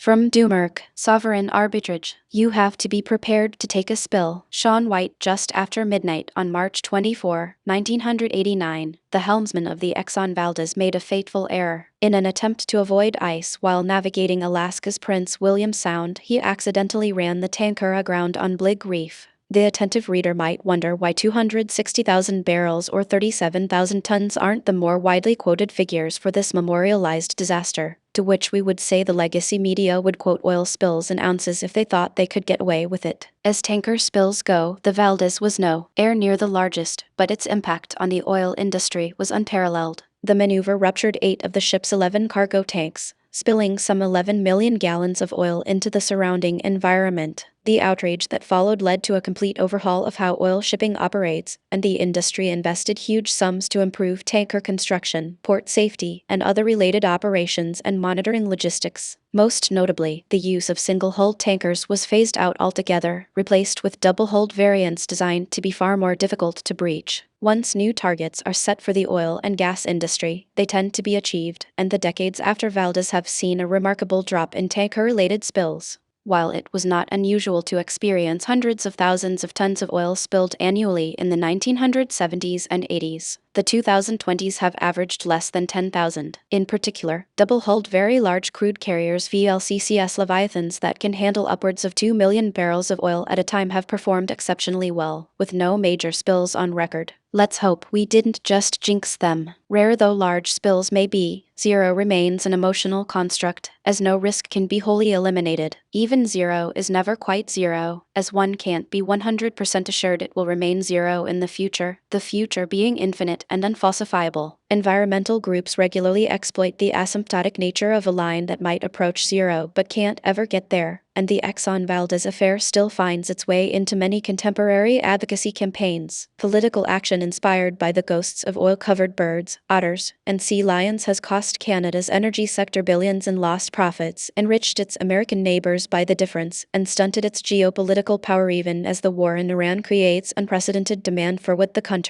From Dumerc, Sovereign Arbitrage, you have to be prepared to take a spill. Shaun White, just after midnight on March 24, 1989, the helmsman of the Exxon Valdez made a fateful error. In an attempt to avoid ice while navigating Alaska's Prince William Sound, he accidentally ran the tanker aground on Bligh Reef. The attentive reader might wonder why 260,000 barrels or 37,000 tons aren't the more widely quoted figures for this memorialized disaster, to which we would say the legacy media would quote oil spills in ounces if they thought they could get away with it. As tanker spills go, the Valdez was nowhere near the largest, but its impact on the oil industry was unparalleled. The maneuver ruptured 8 of the ship's 11 cargo tanks, spilling some 11 million gallons of oil into the surrounding environment. The outrage that followed led to a complete overhaul of how oil shipping operates, and the industry invested huge sums to improve tanker construction, port safety, and other related operations and monitoring logistics. Most notably, the use of single-hulled tankers was phased out altogether, replaced with double-hulled variants designed to be far more difficult to breach. Once new targets are set for the oil and gas industry, they tend to be achieved, and the decades after Valdez have seen a remarkable drop in tanker-related spills. While it was not unusual to experience hundreds of thousands of tons of oil spilled annually in the 1970s and 80s, the 2020s have averaged less than 10,000. In particular, double-hulled very large crude carriers VLCCs Leviathans that can handle upwards of 2 million barrels of oil at a time have performed exceptionally well, with no major spills on record. Let's hope we didn't just jinx them. Rare though large spills may be, zero remains an emotional construct, as no risk can be wholly eliminated. Even zero is never quite zero, as one can't be 100% assured it will remain zero in the future being infinite and unfalsifiable. Environmental groups regularly exploit the asymptotic nature of a line that might approach zero but can't ever get there, and the Exxon Valdez affair still finds its way into many contemporary advocacy campaigns. Political action inspired by the ghosts of oil-covered birds, otters, and sea lions has cost Canada's energy sector billions in lost profits, enriched its American neighbors by the difference, and stunted its geopolitical power even as the war in Iran creates unprecedented demand for what the country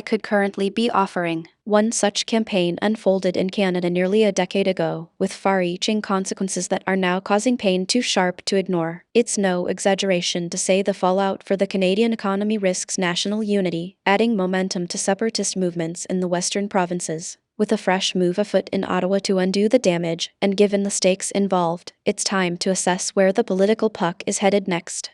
could currently be offering. One such campaign unfolded in Canada nearly a decade ago, with far-reaching consequences that are now causing pain too sharp to ignore. It's no exaggeration to say the fallout for the Canadian economy risks national unity, adding momentum to separatist movements in the western provinces. With a fresh move afoot in Ottawa to undo the damage, and given the stakes involved, it's time to assess where the political puck is headed next.